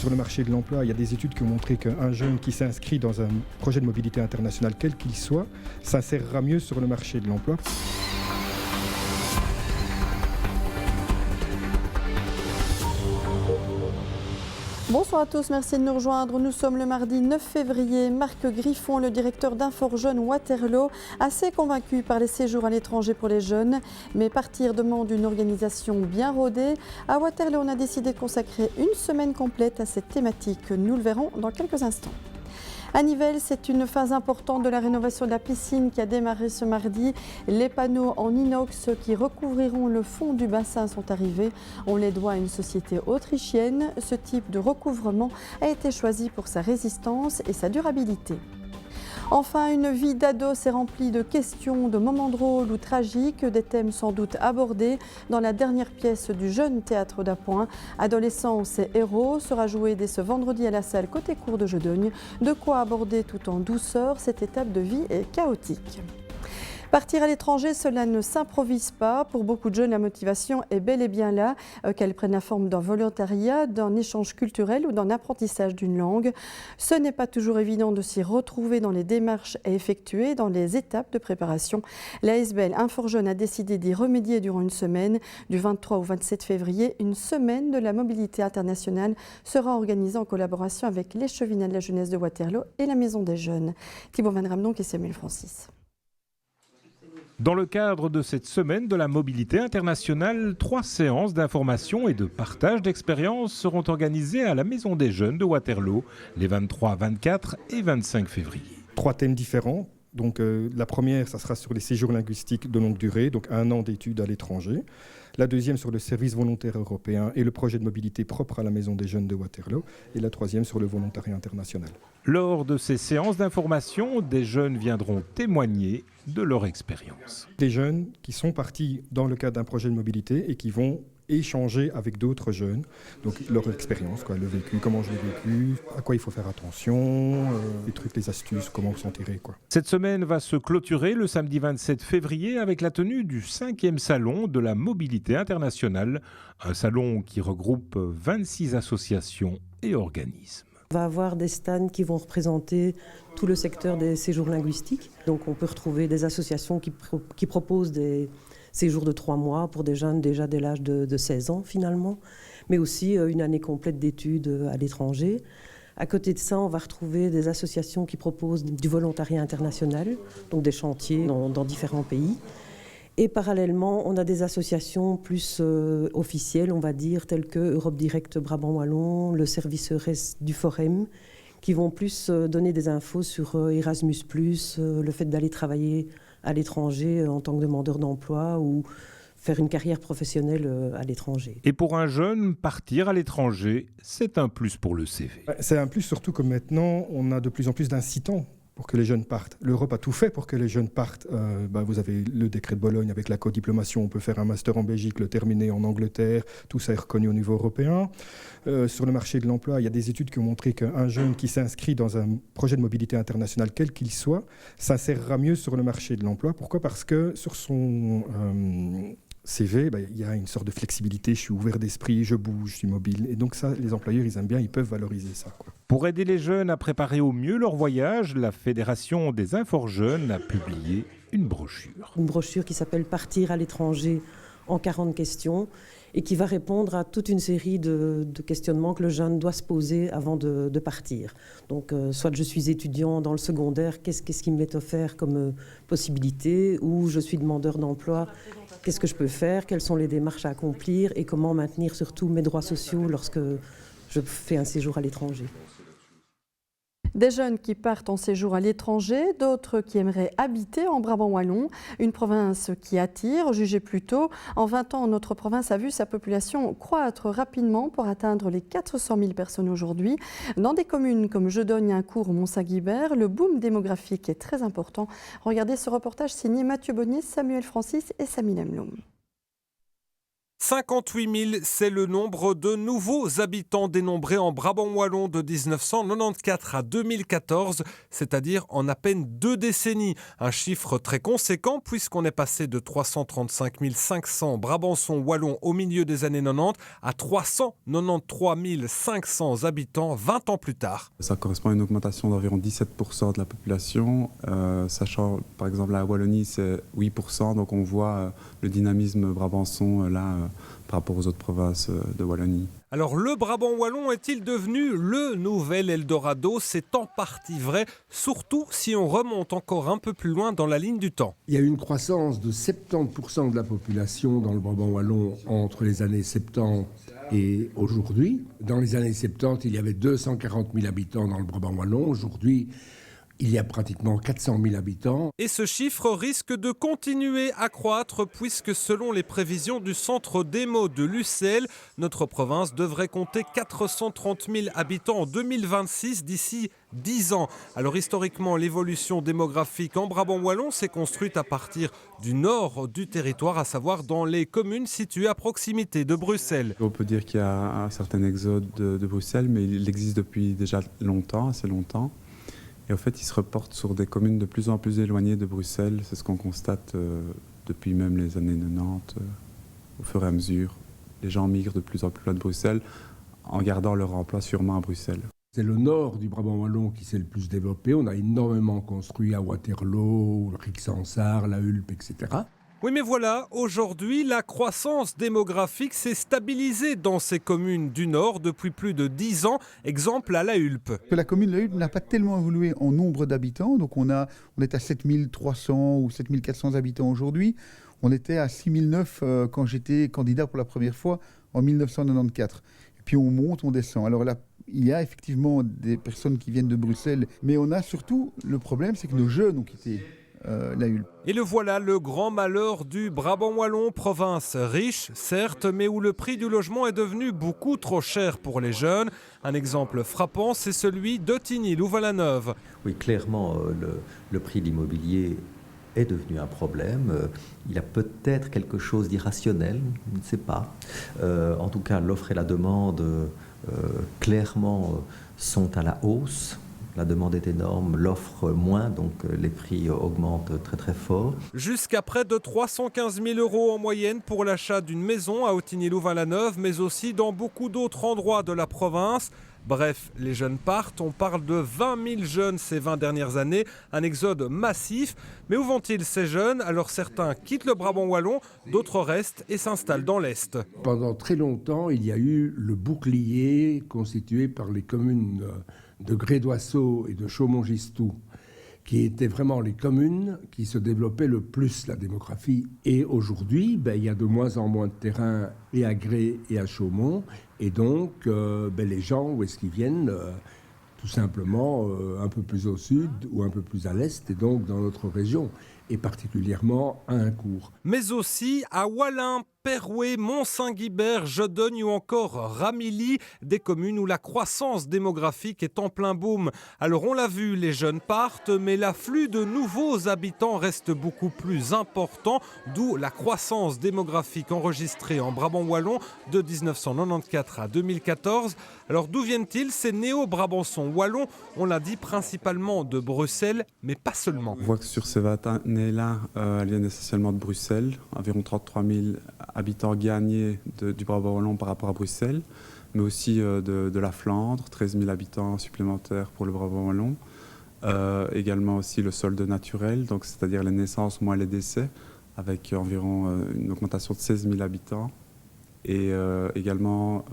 Sur le marché de l'emploi, il y a des études qui ont montré qu'un jeune qui s'inscrit dans un projet de mobilité internationale, quel qu'il soit, s'insérera mieux sur le marché de l'emploi. Bonsoir à tous, merci de nous rejoindre. Nous sommes le mardi 9 février. Marc Griffon, le directeur d'Inforjeunes Waterloo, assez convaincu par les séjours à l'étranger pour les jeunes. Mais partir demande une organisation bien rodée. À Waterloo, on a décidé de consacrer une semaine complète à cette thématique. Nous le verrons dans quelques instants. À Nivelles, c'est une phase importante de la rénovation de la piscine qui a démarré ce mardi. Les panneaux en inox qui recouvriront le fond du bassin sont arrivés. On les doit à une société autrichienne. Ce type de recouvrement a été choisi pour sa résistance et sa durabilité. Enfin, une vie d'ado s'est remplie de questions, de moments drôles ou tragiques, des thèmes sans doute abordés dans la dernière pièce du Jeune Théâtre d'Appoint. Adolescence et héros sera jouée dès ce vendredi à la salle Côté Cour de Jedogne. De quoi aborder tout en douceur cette étape de vie est chaotique. Partir à l'étranger, cela ne s'improvise pas. Pour beaucoup de jeunes, la motivation est bel et bien là, qu'elle prenne la forme d'un volontariat, d'un échange culturel ou d'un apprentissage d'une langue. Ce n'est pas toujours évident de s'y retrouver dans les démarches à effectuer, dans les étapes de préparation. L'ASBL Inforjeunes a décidé d'y remédier durant une semaine. Du 23 au 27 février, une semaine de la mobilité internationale sera organisée en collaboration avec les Chevinats de la jeunesse de Waterloo et la Maison des jeunes. Thibaut Van Ramdonk et Samuel Francis. Dans le cadre de cette semaine de la mobilité internationale, 3 séances d'information et de partage d'expériences seront organisées à la Maison des jeunes de Waterloo les 23, 24 et 25 février. 3 thèmes différents. Donc, la première, ça sera sur les séjours linguistiques de longue durée, donc 1 an d'études à l'étranger. La deuxième sur le service volontaire européen et le projet de mobilité propre à la Maison des jeunes de Waterloo. Et la troisième sur le volontariat international. Lors de ces séances d'information, des jeunes viendront témoigner de leur expérience. Des jeunes qui sont partis dans le cadre d'un projet de mobilité et qui vont échanger avec d'autres jeunes, donc leur expérience, le vécu, comment je l'ai vécu, à quoi il faut faire attention, les trucs, les astuces, comment s'en tirer. Cette semaine va se clôturer le samedi 27 février avec la tenue du 5e salon de la mobilité internationale, un salon qui regroupe 26 associations et organismes. On va avoir des stands qui vont représenter tout le secteur des séjours linguistiques. Donc on peut retrouver des associations qui proposent des séjours de 3 mois pour des jeunes déjà dès l'âge de 16 ans finalement, mais aussi une année complète d'études à l'étranger. À côté de ça, on va retrouver des associations qui proposent du volontariat international, donc des chantiers dans différents pays. Et parallèlement, on a des associations plus officielles, on va dire, telles que Europe Direct Brabant Wallon, le service EURES du Forum, qui vont plus donner des infos sur Erasmus+, le fait d'aller travailler à l'étranger en tant que demandeur d'emploi ou faire une carrière professionnelle à l'étranger. Et pour un jeune, partir à l'étranger, c'est un plus pour le CV. C'est un plus surtout que maintenant, on a de plus en plus d'incitants pour que les jeunes partent. L'Europe a tout fait pour que les jeunes partent. Vous avez le décret de Bologne avec la codiplomation, on peut faire un master en Belgique, le terminer en Angleterre, tout ça est reconnu au niveau européen. Sur le marché de l'emploi, il y a des études qui ont montré qu'un jeune qui s'inscrit dans un projet de mobilité internationale, quel qu'il soit, s'insérera mieux sur le marché de l'emploi. Pourquoi ? Parce que sur son CV, il y a une sorte de flexibilité, je suis ouvert d'esprit, je bouge, je suis mobile. Et donc ça, les employeurs, ils aiment bien, ils peuvent valoriser ça. Pour aider les jeunes à préparer au mieux leur voyage, la Fédération des Inforjeunes a publié une brochure. Une brochure qui s'appelle « Partir à l'étranger en 40 questions » et qui va répondre à toute une série de questionnements que le jeune doit se poser avant de partir. Donc, soit je suis étudiant dans le secondaire, qu'est-ce qui m'est offert comme possibilité, ou je suis demandeur d'emploi, qu'est-ce que je peux faire, quelles sont les démarches à accomplir et comment maintenir surtout mes droits sociaux lorsque je fais un séjour à l'étranger. Des jeunes qui partent en séjour à l'étranger, d'autres qui aimeraient habiter en Brabant Wallon, une province qui attire, jugez plutôt. En 20 ans, notre province a vu sa population croître rapidement pour atteindre les 400 000 personnes aujourd'hui. Dans des communes comme Jedogne, Incourt ou Mont-Saint-Guibert, le boom démographique est très important. Regardez ce reportage signé Mathieu Bonnier, Samuel Francis et Samy Lemloum. 58 000, c'est le nombre de nouveaux habitants dénombrés en Brabant wallon de 1994 à 2014, c'est-à-dire en à peine 2 décennies. Un chiffre très conséquent puisqu'on est passé de 335 500 Brabançons wallons au milieu des années 90 à 393 500 habitants 20 ans plus tard. Ça correspond à une augmentation d'environ 17% de la population, sachant par exemple la Wallonie c'est 8%, donc on voit le dynamisme brabançon là par rapport aux autres provinces de Wallonie. Alors le Brabant wallon est-il devenu le nouvel Eldorado? C'est en partie vrai, surtout si on remonte encore un peu plus loin dans la ligne du temps. Il y a eu une croissance de 70% de la population dans le Brabant wallon entre les années 70 et aujourd'hui. Dans les années 70, il y avait 240 000 habitants dans le Brabant wallon. Aujourd'hui, il y a pratiquement 400 000 habitants. Et ce chiffre risque de continuer à croître puisque selon les prévisions du centre démo de l'UCL, notre province devrait compter 430 000 habitants en 2026 d'ici 10 ans. Alors historiquement, l'évolution démographique en Brabant wallon s'est construite à partir du nord du territoire, à savoir dans les communes situées à proximité de Bruxelles. On peut dire qu'il y a un certain exode de Bruxelles, mais il existe depuis déjà longtemps, assez longtemps. Et en fait, il se reporte sur des communes de plus en plus éloignées de Bruxelles. C'est ce qu'on constate depuis même les années 90. Au fur et à mesure, les gens migrent de plus en plus loin de Bruxelles en gardant leur emploi sûrement à Bruxelles. C'est le nord du Brabant wallon qui s'est le plus développé. On a énormément construit à Waterloo, Rixensart, La Hulpe, etc. Oui, mais voilà, aujourd'hui, la croissance démographique s'est stabilisée dans ces communes du Nord depuis plus de 10 ans. Exemple à La Hulpe. La commune de La Hulpe n'a pas tellement évolué en nombre d'habitants. Donc on est à 7300 ou 7400 habitants aujourd'hui. On était à 6009 quand j'étais candidat pour la première fois en 1994. Et puis on monte, on descend. Alors là, il y a effectivement des personnes qui viennent de Bruxelles. Mais on a surtout, le problème, c'est que nos jeunes ont quitté La Hulpe. Et le voilà, le grand malheur du Brabant wallon, province riche, certes, mais où le prix du logement est devenu beaucoup trop cher pour les jeunes. Un exemple frappant, c'est celui de Tigny-Louvain-la-Neuve. Oui, clairement, le prix de l'immobilier est devenu un problème. Il y a peut-être quelque chose d'irrationnel, je ne sais pas. En tout cas, l'offre et la demande, clairement, sont à la hausse. La demande est énorme, l'offre moins, donc les prix augmentent très très fort. Jusqu'à près de 315 000 € en moyenne pour l'achat d'une maison à Autigny-Louvain-la-Neuve, mais aussi dans beaucoup d'autres endroits de la province. Bref, les jeunes partent, on parle de 20 000 jeunes ces 20 dernières années, un exode massif. Mais où vont-ils ces jeunes? Alors certains quittent le Brabant wallon, d'autres restent et s'installent dans l'Est. Pendant très longtemps, il y a eu le bouclier constitué par les communes de Grédoisseau et de Chaumont-Gistoux, qui étaient vraiment les communes qui se développaient le plus la démographie. Et aujourd'hui, il y a de moins en moins de terrain et à Gré et à Chaumont. Et donc, les gens, où est-ce qu'ils viennent? Tout simplement un peu plus au sud ou un peu plus à l'est, et donc dans notre région, et particulièrement à Incourt. Mais aussi à Wallin, Perouet, Mont-Saint-Guibert, Jodogne ou encore Ramilly, des communes où la croissance démographique est en plein boom. Alors on l'a vu, les jeunes partent, mais l'afflux de nouveaux habitants reste beaucoup plus important, d'où la croissance démographique enregistrée en Brabant wallon de 1994 à 2014. Alors d'où viennent-ils ces néo-brabançons wallons? On l'a dit, principalement de Bruxelles, mais pas seulement. On voit que sur ces 20 années-là, elles viennent essentiellement de Bruxelles, environ 33 000 habitants gagnés du Brabant wallon par rapport à Bruxelles, mais aussi de la Flandre, 13 000 habitants supplémentaires pour le Brabant wallon. Également aussi le solde naturel, donc c'est-à-dire les naissances moins les décès, avec environ une augmentation de 16 000 habitants. Et également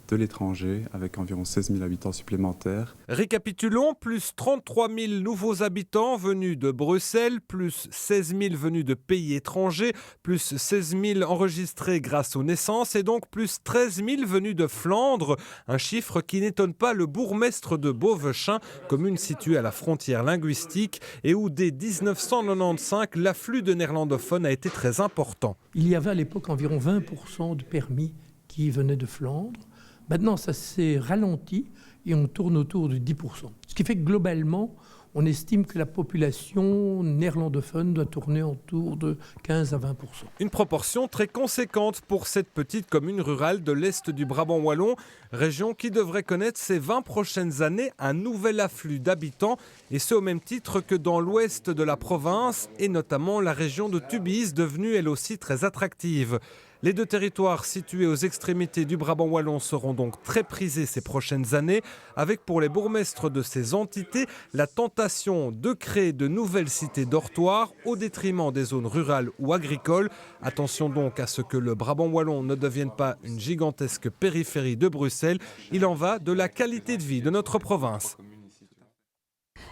de l'étranger, avec environ 16 000 habitants supplémentaires. Récapitulons, plus 33 000 nouveaux habitants venus de Bruxelles, plus 16 000 venus de pays étrangers, plus 16 000 enregistrés grâce aux naissances et donc plus 13 000 venus de Flandre. Un chiffre qui n'étonne pas le bourgmestre de Beauvechin, commune située à la frontière linguistique et où dès 1995, l'afflux de néerlandophones a été très important. Il y avait à l'époque environ 20% de permis qui venaient de Flandre. Maintenant, ça s'est ralenti et on tourne autour de 10%. Ce qui fait que globalement, On estime que la population néerlandophone doit tourner autour de 15 à 20%. Une proportion très conséquente pour cette petite commune rurale de l'Est du Brabant wallon, région qui devrait connaître ces 20 prochaines années un nouvel afflux d'habitants, et ce au même titre que dans l'ouest de la province, et notamment la région de Tubize, devenue elle aussi très attractive. Les deux territoires situés aux extrémités du Brabant wallon seront donc très prisés ces prochaines années, avec pour les bourgmestres de ces entités la tentation de créer de nouvelles cités dortoirs au détriment des zones rurales ou agricoles. Attention donc à ce que le Brabant wallon ne devienne pas une gigantesque périphérie de Bruxelles. Il en va de la qualité de vie de notre province.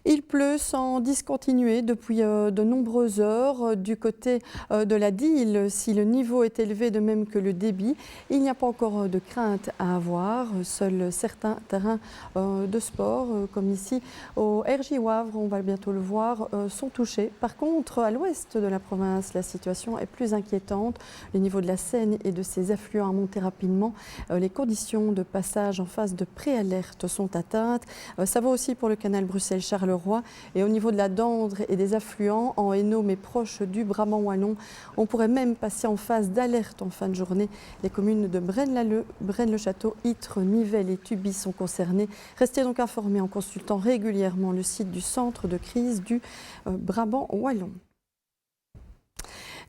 Il pleut sans discontinuer depuis de nombreuses heures du côté de la Dyle. Si le niveau est élevé de même que le débit, il n'y a pas encore de crainte à avoir. Seuls certains terrains de sport, comme ici au RJ Wavre, on va bientôt le voir, sont touchés. Par contre, à l'ouest de la province, la situation est plus inquiétante. Le niveau de la Seine et de ses affluents a monté rapidement. Les conditions de passage en phase de préalerte sont atteintes. Ça vaut aussi pour le canal Bruxelles-Charleroi. Et au niveau de la Dandre et des affluents en Hainaut, mais proche du Brabant wallon, on pourrait même passer en phase d'alerte en fin de journée. Les communes de Braine-le-Château, Ytre, Nivelles et Tubize sont concernées. Restez donc informés en consultant régulièrement le site du centre de crise du Brabant wallon.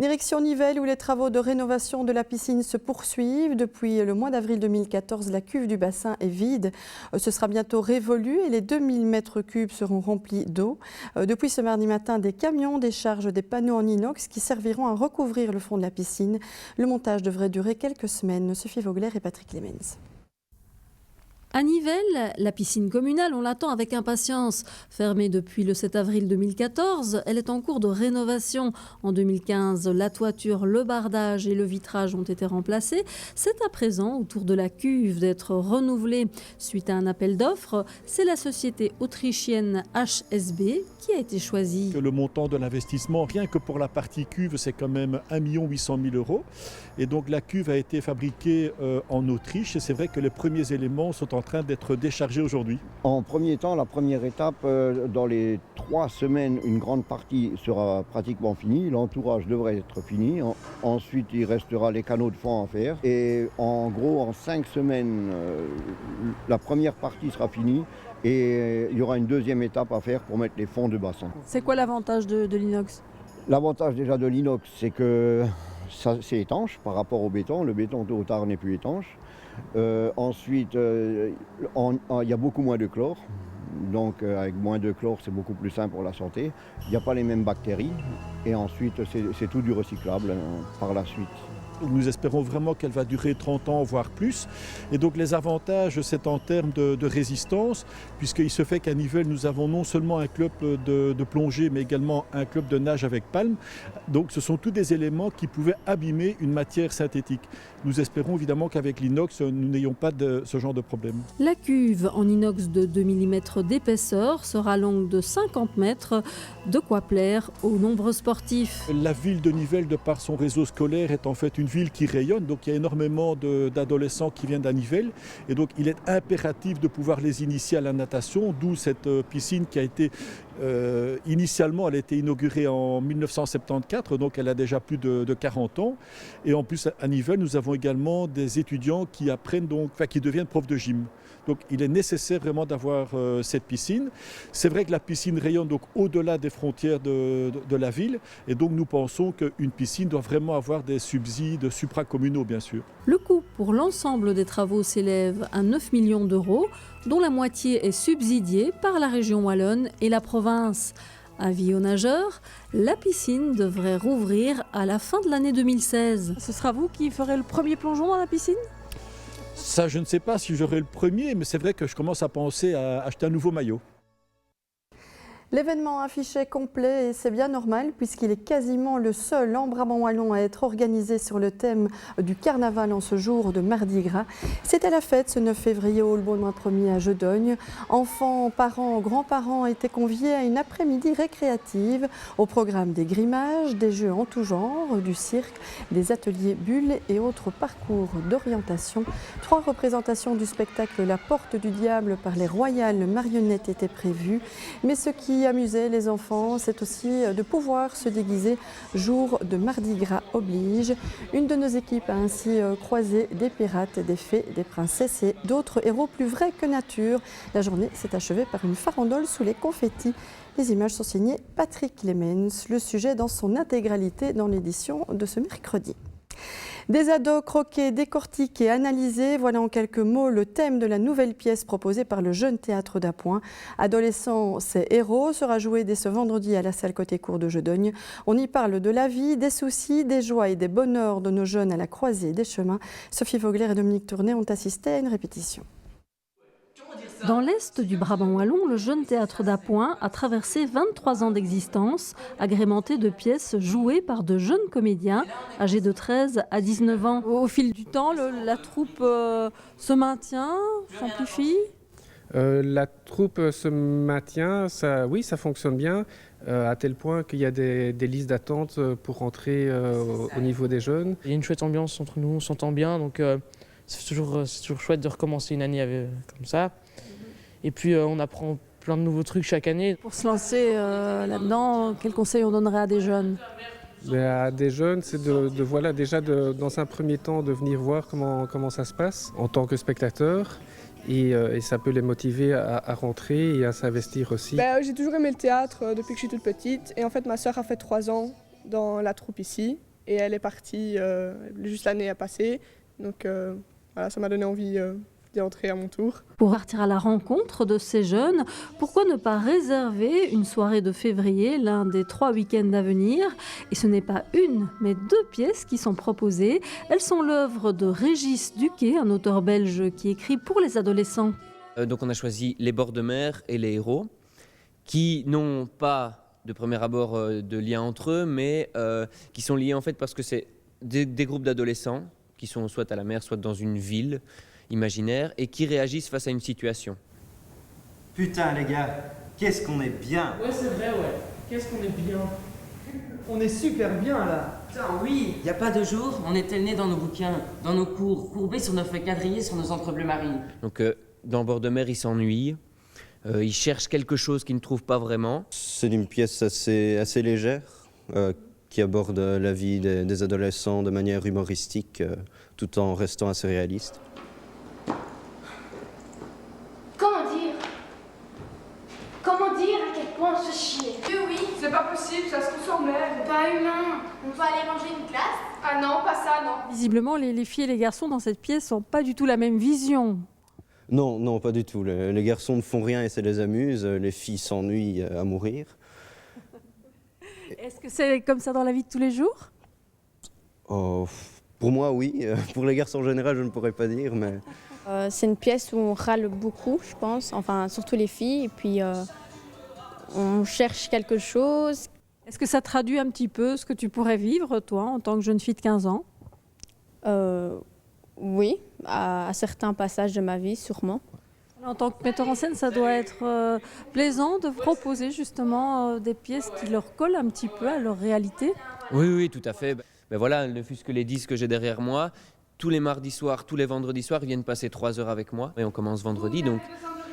Direction Nivelles où les travaux de rénovation de la piscine se poursuivent. Depuis le mois d'avril 2014, la cuve du bassin est vide. Ce sera bientôt révolu et les 2000 mètres cubes seront remplis d'eau. Depuis ce mardi matin, des camions déchargent des panneaux en inox qui serviront à recouvrir le fond de la piscine. Le montage devrait durer quelques semaines. Sophie Vogler et Patrick Clemens. À Nivelles, la piscine communale, on l'attend avec impatience. Fermée depuis le 7 avril 2014, elle est en cours de rénovation. En 2015, la toiture, le bardage et le vitrage ont été remplacés. C'est à présent au tour de la cuve d'être renouvelée. Suite à un appel d'offres, c'est la société autrichienne HSB qui a été choisie. Le montant de l'investissement, rien que pour la partie cuve, c'est quand même 1 800 000 €. Et donc la cuve a été fabriquée en Autriche et c'est vrai que les premiers éléments sont en train d'être déchargés aujourd'hui. En premier temps, la première étape, dans les 3 semaines, une grande partie sera pratiquement finie. L'entourage devrait être fini. Ensuite, il restera les canaux de fond à faire. Et en gros, en 5 semaines, la première partie sera finie. Et il y aura une deuxième étape à faire pour mettre les fonds de bassin. C'est quoi l'avantage de l'inox ? L'avantage déjà de l'inox, c'est que c'est étanche par rapport au béton. Le béton, tôt ou tard, n'est plus étanche. Ensuite, il y a beaucoup moins de chlore. Donc avec moins de chlore, c'est beaucoup plus sain pour la santé. Il n'y a pas les mêmes bactéries. Et ensuite, c'est tout du recyclable par la suite. Nous espérons vraiment qu'elle va durer 30 ans, voire plus. Et donc les avantages, c'est en termes de résistance, puisqu'il se fait qu'à Nivelles, nous avons non seulement un club de plongée, mais également un club de nage avec palme. Donc ce sont tous des éléments qui pouvaient abîmer une matière synthétique. Nous espérons évidemment qu'avec l'inox, nous n'ayons pas ce genre de problème. La cuve en inox de 2 mm d'épaisseur sera longue de 50 mètres, de quoi plaire aux nombreux sportifs. La ville de Nivelles, de par son réseau scolaire, est en fait une ville qui rayonne, donc il y a énormément d'adolescents qui viennent à Nivelles et donc il est impératif de pouvoir les initier à la natation, d'où cette piscine qui a été initialement, elle a été inaugurée en 1974, donc elle a déjà plus de 40 ans. Et en plus, à Nivelles, nous avons également des étudiants qui apprennent qui deviennent profs de gym. Donc il est nécessaire vraiment d'avoir cette piscine. C'est vrai que la piscine rayonne donc au-delà des frontières de la ville. Et donc nous pensons qu'une piscine doit vraiment avoir des subsides supracommunaux, bien sûr. Le coût pour l'ensemble des travaux s'élève à 9 millions d'euros, dont la moitié est subsidiée par la région wallonne et la province. Avis aux nageurs, la piscine devrait rouvrir à la fin de l'année 2016. Ce sera vous qui ferez le premier plongeon dans la piscine ? Ça, je ne sais pas si j'aurai le premier, mais c'est vrai que je commence à penser à acheter un nouveau maillot. L'événement affiché complet et c'est bien normal puisqu'il est quasiment le seul en Brabant wallon à être organisé sur le thème du carnaval en ce jour de Mardi Gras. C'était la fête ce 9 février au Hall Baudouin 1er à Jedogne. Enfants, parents, grands-parents étaient conviés à une après-midi récréative. Au programme des grimages, des jeux en tout genre, du cirque, des ateliers bulles et autres parcours d'orientation. 3 représentations du spectacle La Porte du Diable par les Royales Marionnettes étaient prévues. Mais ce qui qui amusait les enfants, c'est aussi de pouvoir se déguiser jour de Mardi Gras oblige. Une de nos équipes a ainsi croisé des pirates, des fées, des princesses et d'autres héros plus vrais que nature. La journée s'est achevée par une farandole sous les confettis. Les images sont signées Patrick Clemens. Le sujet dans son intégralité dans l'édition de ce mercredi. Des ados croqués, décortiqués, analysés, voilà en quelques mots le thème de la nouvelle pièce proposée par le Jeune Théâtre d'Appoint. Adolescents, c'est héros, sera joué dès ce vendredi à la salle Côté Court de Jedogne. On y parle de la vie, des soucis, des joies et des bonheurs de nos jeunes à la croisée des chemins. Sophie Vogler et Dominique Tourné ont assisté à une répétition. Dans l'est du Brabant wallon, le Jeune Théâtre d'Appoint a traversé 23 ans d'existence, agrémenté de pièces jouées par de jeunes comédiens âgés de 13 à 19 ans. Au fil du temps, la troupe se maintient, s'amplifie. La troupe se maintient, ça fonctionne bien, à tel point qu'il y a des listes d'attente pour rentrer au niveau des jeunes. Il y a une chouette ambiance entre nous, on s'entend bien, donc c'est toujours chouette de recommencer une année comme ça. Et puis on apprend plein de nouveaux trucs chaque année. Pour se lancer là-dedans, quels conseils on donnerait à des jeunes? À des jeunes, c'est dans un premier temps de venir voir comment ça se passe en tant que spectateur. Et ça peut les motiver à rentrer et à s'investir aussi. J'ai toujours aimé le théâtre depuis que je suis toute petite. Et en fait, ma sœur a fait 3 ans dans la troupe ici. Et elle est partie juste l'année à passer. Donc ça m'a donné envie d'y entrer à mon tour. Pour partir à la rencontre de ces jeunes, pourquoi ne pas réserver une soirée de février, l'un des 3 week-ends à venir? Et ce n'est pas une, mais 2 pièces qui sont proposées. Elles sont l'œuvre de Régis Duquet, un auteur belge qui écrit pour les adolescents. Donc on a choisi Les bords de mer et Les héros, qui n'ont pas de premier abord de lien entre eux, mais qui sont liés en fait parce que c'est des groupes d'adolescents qui sont soit à la mer, soit dans une ville imaginaire et qui réagissent face à une situation. Putain les gars, qu'est-ce qu'on est bien! Ouais c'est vrai, ouais. Qu'est-ce qu'on est bien! On est super bien là! Putain oui, il n'y a pas 2 jours, on était le nez dans nos bouquins, dans nos cours, courbés sur nos feuilles quadrillées, sur nos encres bleues marines. Donc dans le bord de mer, ils s'ennuient, ils cherchent quelque chose qu'ils ne trouvent pas vraiment. C'est une pièce assez légère, qui aborde la vie des adolescents de manière humoristique, tout en restant assez réaliste. Comment dire à quel point on se chie? Oui, c'est pas possible, ça se trouve sur mer. Pas humain. On va aller manger une glace? Ah non, pas ça, non. Visiblement, les filles et les garçons dans cette pièce n'ont pas du tout la même vision. Non, pas du tout. Les garçons ne font rien et ça les amuse. Les filles s'ennuient à mourir. Est-ce que c'est comme ça dans la vie de tous les jours? Pour moi, oui. Pour les garçons en général, je ne pourrais pas dire, mais... C'est une pièce où on râle beaucoup, je pense, enfin surtout les filles, et puis on cherche quelque chose. Est-ce que ça traduit un petit peu ce que tu pourrais vivre, toi, en tant que jeune fille de 15 ans? Oui, à certains passages de ma vie, sûrement. En tant que metteur en scène, ça doit être plaisant de proposer justement des pièces qui leur collent un petit peu à leur réalité. Oui, tout à fait. Voilà, ne fût-ce que les disques que j'ai derrière moi. Tous les mardis soirs, tous les vendredis soirs, ils viennent passer 3 heures avec moi. Et on commence vendredi, donc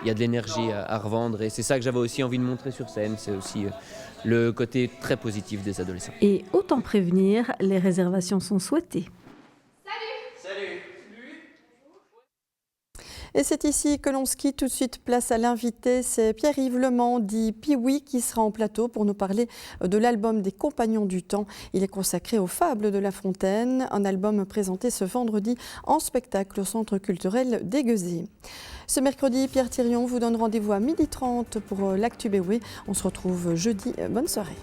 il y a de l'énergie à revendre. Et c'est ça que j'avais aussi envie de montrer sur scène. C'est aussi le côté très positif des adolescents. Et autant prévenir, les réservations sont souhaitées. Salut! Et c'est ici que l'on se quitte. Tout de suite, place à l'invité. C'est Pierre-Yves Lement, dit Pee-Wee, qui sera en plateau pour nous parler de l'album des Compagnons du Temps. Il est consacré aux fables de La Fontaine, un album présenté ce vendredi en spectacle au Centre culturel d'Aiguezé. Ce mercredi, Pierre Thirion vous donne rendez-vous à 12h30 pour l'Actu BW. On se retrouve jeudi. Bonne soirée.